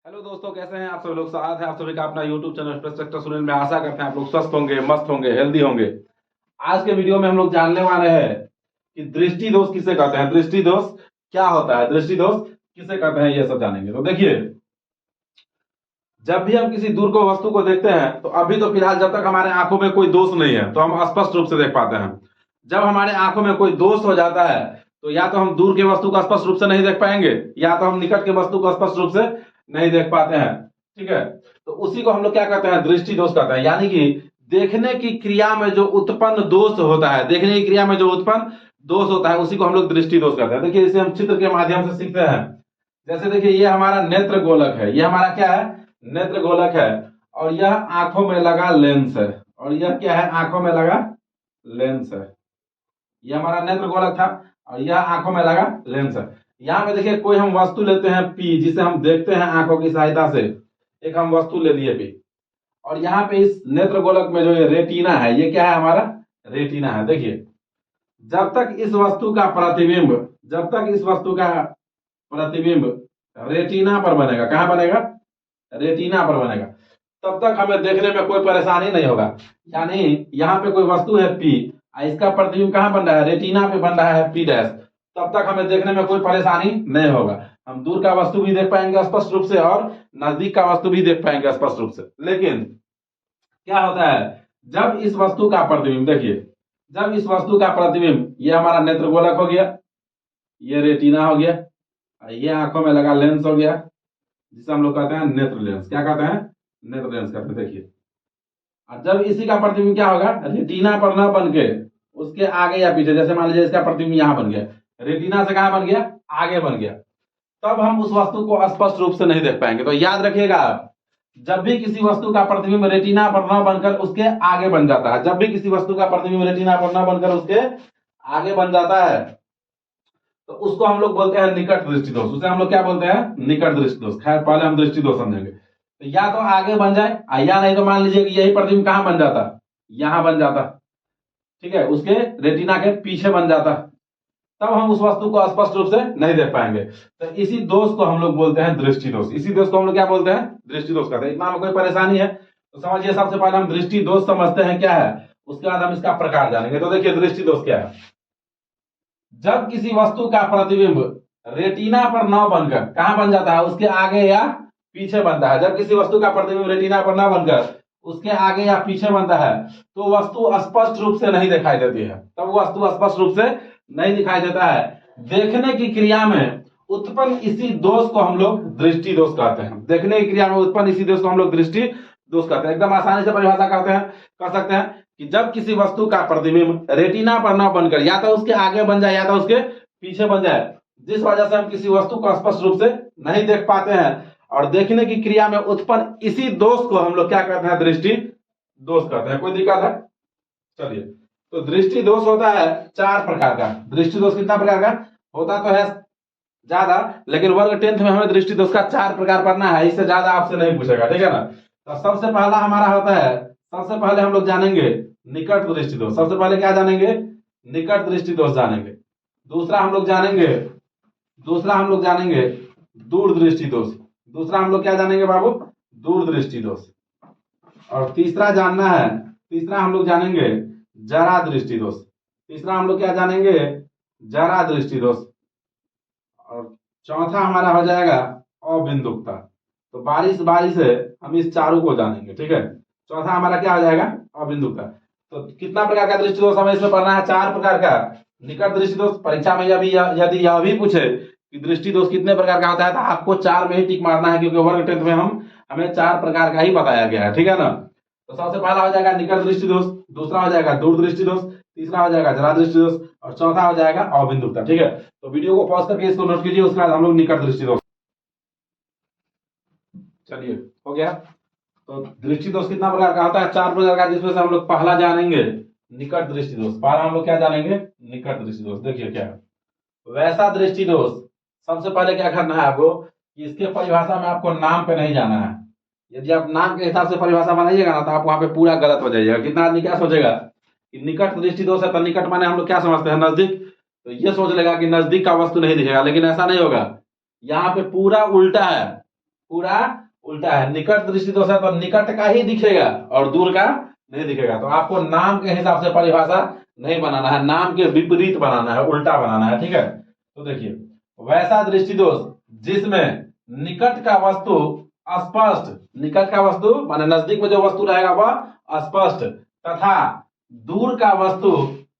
Hello दोस्तों, कैसे हैं आप सभी लोग। स्वागत है आप सभी का अपना यूट्यूब चैनल स्ट्रक्चर सुनील में। आशा करते हैं आप लोग स्वस्थ होंगे, मस्त होंगे, हेल्दी होंगे। आज के वीडियो में हम लोग जानने वाले हैं कि दृष्टि दोष किसे कहते हैं, दृष्टि दोष क्या होता है, दृष्टि दोष किसे कहते हैं, ये सब जानेंगे। तो देखिए, जब भी हम किसी दूर को वस्तु को देखते हैं तो अभी तो फिलहाल जब तक हमारे आंखों में कोई दोष नहीं है तो हम स्पष्ट रूप से देख पाते हैं। जब हमारे आंखों में कोई दोष हो जाता है तो या तो हम दूर के वस्तु को स्पष्ट रूप से नहीं देख पाएंगे या तो हम निकट के वस्तु को स्पष्ट रूप से नहीं देख पाते हैं। ठीक है, तो उसी को हम लोग क्या कहते हैं, दृष्टि दोष कहते हैं। यानी कि देखने की क्रिया में जो उत्पन्न दोष होता है, देखने की क्रिया में जो उत्पन्न दोष होता है उसी को हम लोग दृष्टि दोष कहते हैं। देखिए, इसे हम चित्र के माध्यम से सीखते हैं। जैसे देखिए, ये हमारा नेत्र गोलक है, ये हमारा क्या है, नेत्र गोलक है। और यह आंखों में लगा लेंस है। और यह क्या है, आंखों में लगा लेंस है। यह हमारा नेत्र गोलक था और यह आंखों में लगा लेंस है। यहाँ पे देखिए, कोई हम वस्तु लेते हैं पी, जिसे हम देखते हैं आंखों की सहायता से। एक हम वस्तु ले लिए पी, और यहाँ पे इस नेत्र गोलक में जो ये रेटिना है, ये क्या है, हमारा रेटिना है। देखिए, जब तक इस वस्तु का प्रतिबिंब, जब तक इस वस्तु का प्रतिबिंब रेटिना पर बनेगा, कहां बनेगा, रेटिना पर बनेगा, तब तक हमें देखने में कोई परेशानी नहीं होगा। यानी यहाँ पे कोई वस्तु है पी, इसका प्रतिबिंब कहां बन रहा है, रेटिना पे बन रहा है पी डैश, तब तक हमें देखने में कोई परेशानी नहीं होगा। हम दूर का वस्तु भी देख पाएंगे स्पष्ट रूप से और नजदीक का वस्तु भी देख पाएंगे स्पष्ट रूप से। लेकिन क्या होता है, जब इस वस्तु का प्रतिबिंब, देखिए, जब इस वस्तु का प्रतिबिंब, ये हमारा नेत्र गोलक हो गया, ये रेटिना हो गया, ये आंखों में लगा लेंस हो गया, जिसे हम लोग कहते हैं नेत्र लेंस। क्या कहते हैं, नेत्र लेंस कहते हैं। देखिए, और जब इसी का प्रतिबिंब क्या होगा, रेटिना पर न बन के उसके आगे या पीछे, जैसे मान लीजिए इसका प्रतिबिंब यहां बन गया, रेटिना से कहां बन गया, आगे बन गया, तब हम उस वस्तु को स्पष्ट रूप से नहीं देख पाएंगे। तो याद रखिएगा, जब भी किसी वस्तु का प्रतिबिंब रेटिना पर न बनकर उसके आगे बन जाता है, जब भी किसी वस्तु का प्रतिबिंब रेटिना पर न बनकर उसके आगे बन जाता है, तो उसको हम लोग बोलते हैं निकट दृष्टि दोष। उसे हम लोग क्या बोलते हैं, निकट दृष्टि दोष। खैर, पहले हम दृष्टि दोष समझेंगे। तो या तो आगे बन जाए या नहीं तो मान लीजिए कि यही प्रतिबिंब कहां बन जाता, यहां बन जाता, ठीक है, उसके रेटिना के पीछे बन जाता, तब हम उस वस्तु को स्पष्ट रूप से नहीं देख पाएंगे। तो इसी दोष को हम लोग बोलते हैं दृष्टि दोष। इसी दोष को हम लोग क्या बोलते हैं, दृष्टि दोष कहते हैं। इतना में कोई परेशानी है तो समझिए, सबसे पहले हम दृष्टि दोष समझते हैं क्या है, उसके बाद हम इसका प्रकार जानेंगे। तो देखिए, दृष्टि दोष क्या है, जब किसी वस्तु का प्रतिबिंब रेटिना पर न बनकर कहां बन जाता है, उसके आगे या पीछे बनता है। जब किसी वस्तु का प्रतिबिंब रेटिना पर न बनकर उसके आगे या पीछे बनता है तो वस्तु स्पष्ट रूप से नहीं दिखाई देती है, तब वस्तु स्पष्ट रूप से नहीं दिखाई देता है। देखने की क्रिया में उत्पन्न इसी दोष को हम लोग दृष्टि दोष कहते हैं। देखने की क्रिया में उत्पन्न इसी दोष को हम लोग दृष्टि दोष कहते हैं। एकदम आसानी से परिभाषा करते हैं, कर सकते हैं कि जब किसी वस्तु का प्रतिबिंब रेटिना पर न बनकर या तो उसके आगे बन जाए या तो उसके पीछे बन जाए, जिस वजह से हम किसी वस्तु को स्पष्ट रूप से नहीं देख पाते हैं, और देखने की क्रिया में उत्पन्न इसी दोष को हम लोग क्या कहते हैं, दृष्टि दोष कहते हैं। कोई दिक्कत है, चलिए। तो दृष्टि दोष होता है 4 प्रकार का। दृष्टि दोष कितना प्रकार का होता तो है ज्यादा, लेकिन वर्ग 10th में हमें दृष्टि दोष का 4 प्रकार पढ़ना है, इससे ज्यादा आपसे नहीं पूछेगा, ठीक है ना। तो सबसे पहला हमारा होता है, सबसे पहले हम लोग जानेंगे निकट दृष्टि दोष। सबसे पहले क्या जानेंगे, निकट दृष्टि दोष जानेंगे। दूसरा हम लोग जानेंगे दूर दृष्टि दोष। दूसरा हम लोग क्या जानेंगे बाबू, दूर दृष्टि दोष। और तीसरा हम लोग जानेंगे जरा दृष्टि दोष। तीसरा हम लोग क्या जानेंगे, जरा दृष्टि दोष। और चौथा हमारा हो जाएगा अबिंदुकता। तो बारी से हम इस चारों को जानेंगे, ठीक है। चौथा हमारा क्या हो जाएगा, अबिंदुकता। तो कितना प्रकार का दृष्टि दोष हमें इसमें पढ़ना है, 4 प्रकार का। निकट दृष्टि दोष, परीक्षा में यदि यह भी पूछे कि दृष्टि दोष कितने प्रकार का होता है तो आपको 4 में ही टिक मारना है, क्योंकि वर्ग 10th में हमें 4 प्रकार का ही बताया गया है, ठीक है ना। तो सबसे पहला हो जाएगा निकट दृष्टि दोष, दूसरा हो जाएगा दूर दृष्टि दोष, तीसरा हो जाएगा जरा दृष्टि दोष, और चौथा हो जाएगा अबिंदुकता, ठीक है। तो वीडियो को पॉज करके इसको नोट कीजिए, उसके बाद हम लोग निकट दृष्टि दोष। चलिए, हो गया। तो दृष्टि दोष कितना प्रकार का होता है, 4 प्रकार का, जिसमें से हम लोग पहला जानेंगे निकट दृष्टि दोष। पहला हम लोग क्या जानेंगे, निकट दृष्टि दोष। देखिए क्या है, वैसा दृष्टि दोष, सबसे पहले क्या करना है आपको कि इसके परिभाषा में आपको नाम पे नहीं जाना है। यदि आप नाम के हिसाब से परिभाषा बनाइएगा ना तो आप वहां पे पूरा गलत हो जाइएगा। कितना आदमी क्या सोचेगा कि निकट दृष्टि दोष है, तो निकट माने हम लोग क्या समझते हैं, नजदीक। तो ये सोच लेगा कि नजदीक का वस्तु नहीं दिखेगा, लेकिन ऐसा नहीं होगा। यहाँ पे पूरा उल्टा है, पूरा उल्टा है। निकट दृष्टि दोष है तो निकट का ही दिखेगा और दूर का नहीं दिखेगा। तो आपको नाम के हिसाब से परिभाषा नहीं बनाना है, नाम के विपरीत बनाना है, उल्टा बनाना है, ठीक है। तो देखिए, वैसा दृष्टि दोष जिसमें निकट का वस्तु स्पष्ट, निकट का वस्तु माने नजदीक में जो वस्तु रहेगा वह स्पष्ट तथा दूर का वस्तु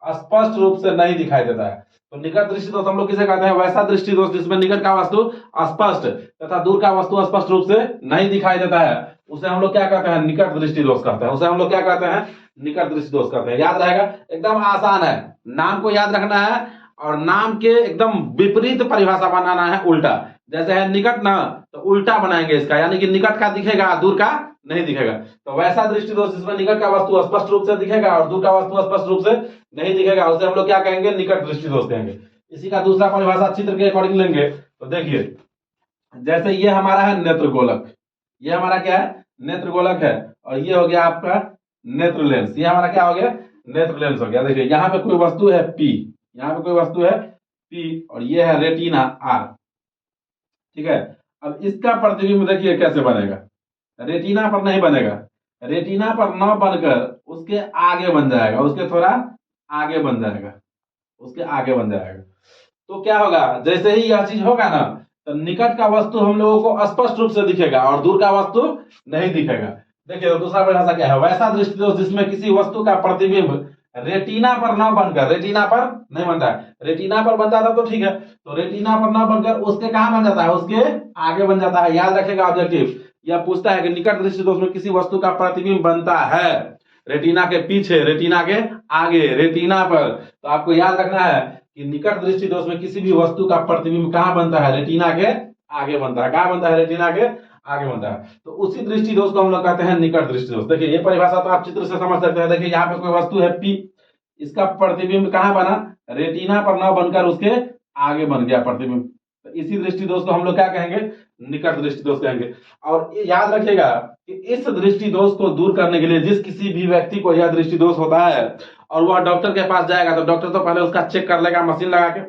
स्पष्ट रूप से नहीं दिखाई देता है। तो निकट दृष्टि दोष हम लोग किसे कहते हैं? वैसा दृष्टि दोष जिसमें निकट का वस्तु स्पष्ट तथा दूर का वस्तु स्पष्ट रूप से नहीं दिखाई देता है, उसे हम लोग क्या कहते हैं? निकट दृष्टि दोष कहते हैं। उसे हम लोग क्या कहते हैं? निकट दृष्टि दोष कहते हैं। याद रहेगा, एकदम आसान है, नाम को याद रखना है और नाम के एकदम विपरीत परिभाषा बनाना है, उल्टा। जैसे है निकट ना, तो उल्टा बनाएंगे इसका, यानी कि निकट का दिखेगा दूर का नहीं दिखेगा। तो वैसा दृष्टि दोष जिसमें निकट का वस्तु स्पष्ट रूप से दिखेगा और दूर का वस्तु स्पष्ट रूप से नहीं दिखेगा, उसे हम लोग क्या कहेंगे? निकट दृष्टि दोष कहेंगे। इसी का दूसरा परिभाषा चित्र के अकॉर्डिंग लेंगे। तो देखिए, जैसे ये हमारा है नेत्र गोलक, ये हमारा क्या है? नेत्र गोलक है, और ये हो गया आपका नेत्र लेंस। ये हमारा क्या हो गया? नेत्र लेंस हो गया। देखिए, यहाँ पे कोई वस्तु है P, यहाँ पे कोई वस्तु है P, और ये है रेटिना R, ठीक है। अब इसका प्रतिबिंब देखिए कैसे बनेगा, रेटिना पर नहीं बनेगा, रेटिना पर न बनकर उसके आगे बन जाएगा, उसके थोड़ा आगे बन जाएगा, उसके आगे बन जाएगा। तो क्या होगा? जैसे ही यह चीज होगा ना, तो निकट का वस्तु हम लोगों को स्पष्ट रूप से दिखेगा और दूर का वस्तु नहीं दिखेगा। देखिए, तो दूसरा परिभाषा क्या है? वैसा दृष्टि दोष जिसमें किसी वस्तु का प्रतिबिंब रेटिना पर न बनकर, रेटिना पर नहीं बनता है, रेटिना पर बनता था तो ठीक है, तो रेटिना पर न बनकर उसके कहां बन जाता है? उसके आगे बन जाता है। याद रखेगा ऑब्जेक्टिव, यह पूछता है कि निकट दृष्टि दोष में किसी वस्तु का प्रतिबिंब बनता है रेटिना के पीछे, रेटिना के आगे, रेटिना पर। तो आपको याद रखना है कि निकट दृष्टि दोष में किसी भी वस्तु का प्रतिबिंब कहां बनता है? रेटिना के आगे बनता है। कहां बनता है? रेटिना के आगे बनता है। तो उसी दृष्टि दोष को हम लोग कहते हैं निकट दृष्टि दोष। देखिए, ये परिभाषा तो आप चित्र से समझ सकते हैं। देखिए, यहाँ पे कोई वस्तु है P, इसका प्रतिबिंब कहां बना? रेटिना पर न बनकर उसके आगे बन गया प्रतिबिंब। तो इसी दृष्टि दोष को हम लोग क्या कहेंगे? निकट दृष्टि दोष कहेंगे। और ये याद रखिएगा कि इस दृष्टि दोष को दूर करने के लिए जिस किसी भी व्यक्ति को यह दृष्टि दोष होता है और वह डॉक्टर के पास जाएगा, तो डॉक्टर तो पहले उसका चेक कर लेगा मशीन लगा के,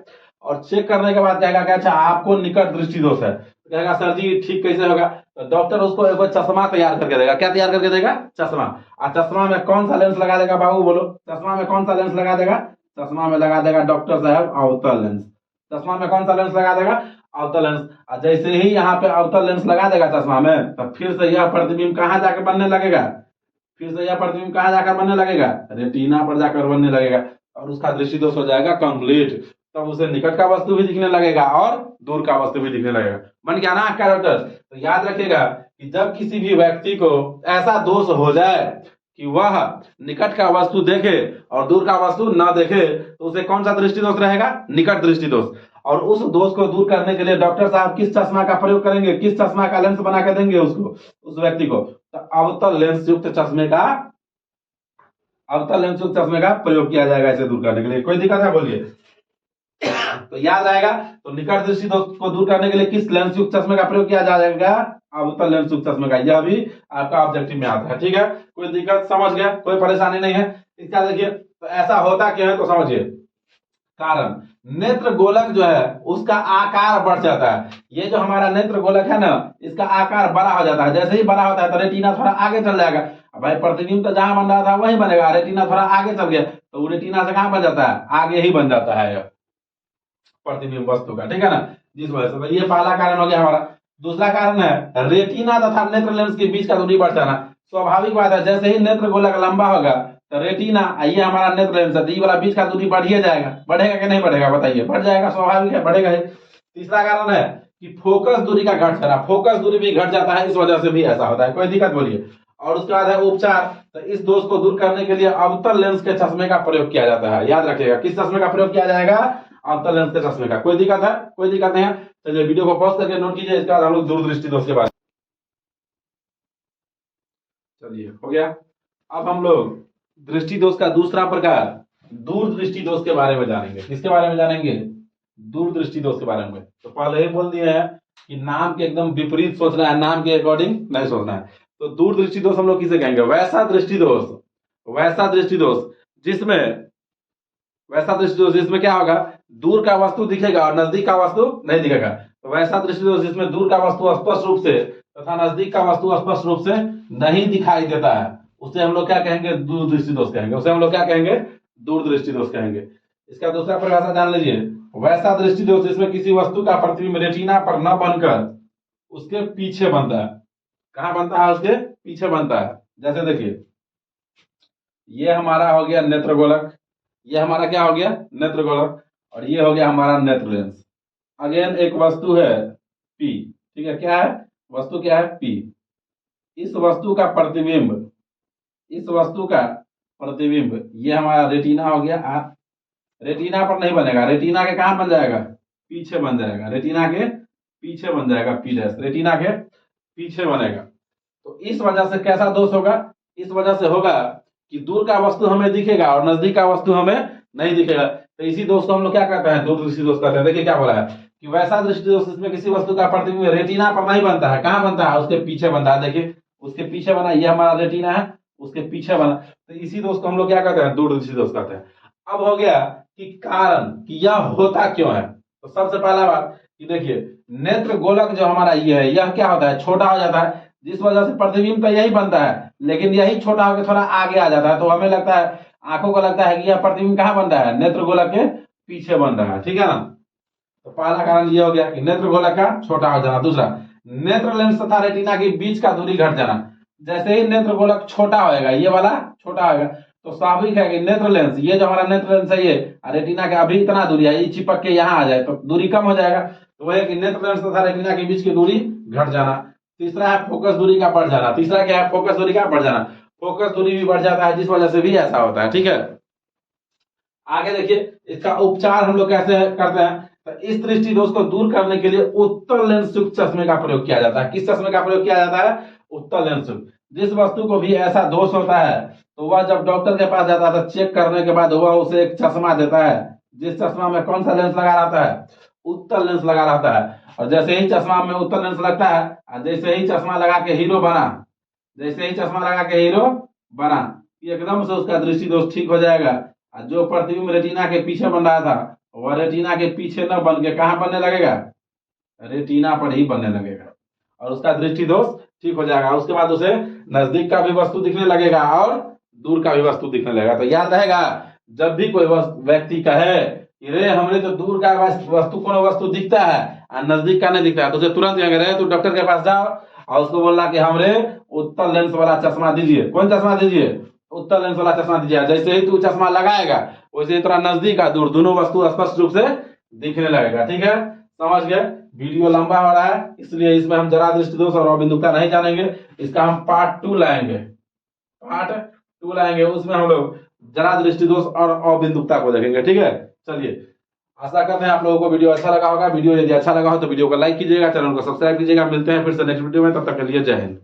और चेक करने के बाद कहेगा कि अच्छा आपको निकट दृष्टि दोष है। कहेगा सर जी ठीक कैसे होगा? तो डॉक्टर उसको एक चश्मा तैयार करके देगा। क्या तैयार करके देगा? चश्मा। और चश्मा में कौन सा लेंस लगा देगा बाबू? बोलो, चश्मा में कौन सा लेंस लगा देगा? चश्मा में लगा देगा डॉक्टर साहब अवतल लेंस। चश्मा में कौन सा लेंस लगा देगा? अवतल लेंस। और जैसे ही यहाँ पे अवतल लेंस लगा देगा चश्मा में, तो फिर से यह प्रतिबिंब कहाँ जाकर बनने लगेगा? फिर से यह प्रतिबिंब कहाँ जाकर बनने लगेगा? रेटिना पर जाकर बनने लगेगा, और उसका दृष्टि दोष हो जाएगा कंप्लीट। तब उसे निकट का वस्तु भी दिखने लगेगा और दूर का वस्तु भी दिखने लगेगा। बन गया ना कैरेक्टर? तो याद रखिएगा कि जब किसी भी व्यक्ति को ऐसा दोष हो जाए कि वह निकट का वस्तु देखे और दूर का वस्तु ना देखे, तो उसे कौन सा दृष्टि दोष रहेगा? निकट दृष्टि दोष। और उस दोष को दूर करने के लिए डॉक्टर साहब किस चश्मा का प्रयोग करेंगे? किस चश्मा का लेंस बना के देंगे उसको, उस व्यक्ति को? तो अवतल लेंस युक्त चश्मे का, अवतल लेंस युक्त चश्मे का प्रयोग किया जाएगा इसे दूर करने के लिए। कोई दिक्कत है? बोलिए। तो याद आएगा, तो निकट दृष्टि दोष को दूर करने के लिए किस लेंस युक्त चश्मे का प्रयोग किया जाएगा? अवतल लेंस युक्त चश्मे का। यह भी आपका ऑब्जेक्टिव में आता है, ठीक है। कोई दिक्कत? समझ गया? कोई परेशानी नहीं है इसका? देखिए, तो ऐसा होता क्यों है तो समझिए। कारण नेत्र गोलक जो है उसका आकार बढ़ जाता है। ये जो हमारा नेत्र गोलक है ना, इसका आकार बड़ा हो जाता है। जैसे ही बड़ा होता है तो रेटिना थोड़ा आगे चल जाएगा। भाई प्रतिबिंब तो जहां बन रहा था वही बनेगा, रेटिना थोड़ा आगे चल गया तो वो रेटिना से कहां बन जाता है? आगे ही बन जाता है प्रतिबिंब वस्तु का, ठीक है ना। जिस वजह से, तो ये पहला कारण हो गया हमारा। दूसरा कारण है रेटिना तथा नेत्र लेंस के बीच का दूरी बढ़ जाना। स्वाभाविक बात है, जैसे ही नेत्र गोलक लंबा होगा तो रेटिना, ये हमारा नेत्र लेंस है, तो ये वाला बीच का दूरी बढ़िए जाएगा। बढ़ेगा कि नहीं बढ़ेगा? बताइए। बढ़ जाएगा, स्वाभाविक है, बढ़ेगा ही। तीसरा कारण है कि फोकस दूरी का घट जाना। फोकस दूरी भी घट जाता है, इस वजह से भी ऐसा होता है। कोई दिक्कत? बोलिए। और उसके बाद है उपचार। तो इस दोष को दूर करने के लिए अवतल लेंस के चश्मे का प्रयोग किया जाता है। याद रखिएगा, किस चश्मे का प्रयोग किया जाएगा? अवतल लेंस के चश्मे का। कोई दिक्कत है? कोई दिक्कत नहीं है? चलिए वीडियो को पॉज करके नोट कीजिए। इसके बाद हम लोग दूरदृष्टि दोष के बारे में, चलिए हो गया। अब हम लोग दृष्टि दोष का दूसरा प्रकार दूरदृष्टि दोष के बारे में जानेंगे। किसके बारे में जानेंगे? दूरदृष्टि दोष के बारे में। तो पहले ही बोल दिए हैं कि नाम के एकदम विपरीत सोचना है, नाम के अकॉर्डिंग नहीं सोचना है। तो दूरदृष्टि दोष हम लोग किसे कहेंगे? वैसा दृष्टि दोष। वैसा दृष्टि दोष जिसमें, वैसा दृष्टि दोष जिसमें क्या होगा? दूर का वस्तु दिखेगा और नजदीक का वस्तु नहीं दिखेगा। तो वैसा दृष्टि दोष जिसमें दूर का वस्तु स्पष्ट रूप से तथा नजदीक का वस्तु स्पष्ट रूप से नहीं दिखाई देता है, उसे हम लोग क्या कहेंगे? दूरदृष्टि दोष कहेंगे। उसे हम लोग क्या कहेंगे? दूरदृष्टि दोष कहेंगे। इसका दूसरा परिभाषा जान लीजिए, वैसा दृष्टि दोष जिसमें किसी वस्तु का प्रतिबिंब रेटिना पर न बनकर उसके पीछे बनता है। कहां बनता है? उसके पीछे बनता है। जैसे देखिए, ये हमारा हो गया नेत्र गोलक, ये हमारा क्या हो गया? नेत्र गोलक, और ये हो गया हमारा नेत्र लेंस। अगेन एक वस्तु है पी, ठीक है, क्या है? वस्तु क्या है? पी। इस वस्तु का प्रतिबिंब, इस वस्तु का प्रतिबिंब ये हमारा रेटिना हो गया। रेटिना पर नहीं बनेगा, रेटिना के कहां बन जाएगा? पीछे बन जाएगा, रेटिना के पीछे बन जाएगा। पी डैश रेटिना के पीछे बनेगा। तो इस वजह से कैसा दोष होगा? इस वजह से होगा कि दूर का वस्तु हमें दिखेगा और नजदीक का वस्तु हमें नहीं दिखेगा। तो इसी दोष को हम लोग क्या कहते हैं? दूरदृष्टि दोष कहते हैं। देखिए क्या बोला है कि वैसा दृष्टि दोष जिसमें किसी वस्तु का प्रतिबिंब रेटिना पर नहीं बनता है। कहां बनता है? उसके पीछे बनता है। देखिए उसके पीछे बना, ये हमारा रेटिना है, उसके पीछे बना, तो इसी दोष को हम लोग क्या कहते हैं? दूरदृष्टि दोष कहते हैं। अब हो गया कि कारण, कि यह होता क्यों है। तो सबसे पहला बात कि देखिए, नेत्र गोलक जो हमारा ये है, यह क्या होता है? छोटा हो जाता है, जिस वजह से प्रतिबिंब तो यही बनता है, लेकिन यही छोटा होकर थोड़ा आगे आ जाता है। तो हमें लगता है, आंखों को लगता है कि यह प्रतिबिंब कहां बन रहा है? नेत्र गोलक के पीछे बन रहा है, ठीक है ना। तो पहला कारण ये हो गया कि नेत्र गोलक का छोटा हो जाना। दूसरा, नेत्र लेंस तथा रेटिना के बीच का दूरी घट जाना। जैसे ही नेत्र गोलक छोटा होएगा, ये वाला छोटा होगा, तो स्वाभाविक है कि नेत्र लेंस, ये जो हमारा नेत्र लेंस है, ये रेटिना के अभी इतना दूरी है, ये चिपक के यहाँ आ जाए तो दूरी कम हो जाएगा। तो वह है कि नेत्र लेंस तथा रेटिना के बीच की दूरी घट जाना। तीसरा है फोकस दूरी का बढ़ जाना। तीसरा क्या है? फोकस दूरी का बढ़ जाना। फोकस दूरी भी बढ़ जाता है, जिस वजह से भी ऐसा होता है, ठीक है। आगे देखिए, इसका उपचार हम लोग कैसे करते हैं? तो इस दृष्टि दोष को दूर करने के लिए उत्तल लेंस युक्त चश्मे का प्रयोग किया जाता है। किस चश्मे का प्रयोग किया जाता है? उत्तल लेंस युक्त। जिस वस्तु को भी ऐसा दोष होता है तो वह जब डॉक्टर के पास जाता है तो चेक करने के बाद वह उसे एक चश्मा देता है, जिस चश्मा में कौन सा लेंस लगा रहता है? उत्तल लेंस लगा रहता है। और जैसे ही चश्मा में उत्तल लेंस लगता है, जैसे ही चश्मा लगा के हीरो बना, जैसे ही चश्मा लगा के हीरो बना, एकदम से उसका दृष्टि दोष ठीक हो जाएगा। और जो प्रतिबिंब रेटिना के पीछे बन रहा था, वह रेटिना के पीछे न बन के कहां बनने लगेगा? रेटिना पर ही बनने लगेगा, और उसका दृष्टि दोष ठीक हो जाएगा। उसके बाद उसे नजदीक का भी वस्तु दिखने लगेगा और दूर का भी वस्तु दिखने लगेगा। तो याद रहेगा, जब भी कोई व्यक्ति कहे कि रे हमने तो दूर का वस्तु कोनो वस्तु दिखता है और नजदीक का नहीं दिखता है, तो उसे तुरंत रहे तो डॉक्टर के पास जाओ और उसको बोलना कि हमरे उत्तल लेंस वाला चश्मा दीजिए। कौन चश्मा दीजिए? उत्तल लेंस वाला चश्मा दीजिए। जैसे ही तू चश्मा लगाएगा, वैसे ही थोड़ा नजदीक का दूर दोनों वस्तु स्पष्ट रूप से दिखने लगेगा, ठीक है। समझ गए? वीडियो लंबा हो रहा है, इसलिए इसमें हम जरा दृष्टि दोष और अबिंदुकता नहीं जानेंगे। इसका हम पार्ट 2 लाएंगे, पार्ट 2 लाएंगे, उसमें हम लोग जरा दृष्टि दोष और अबिंदुकता को देखेंगे, ठीक है। चलिए, आशा करते हैं आप लोगों को वीडियो अच्छा लगा होगा। वीडियो यदि अच्छा लगा हो तो वीडियो को लाइक कीजिएगा, चैनल को सब्सक्राइब कीजिएगा। मिलते हैं फिर से नेक्स्ट वीडियो में, तब तक के लिए जय हिंद।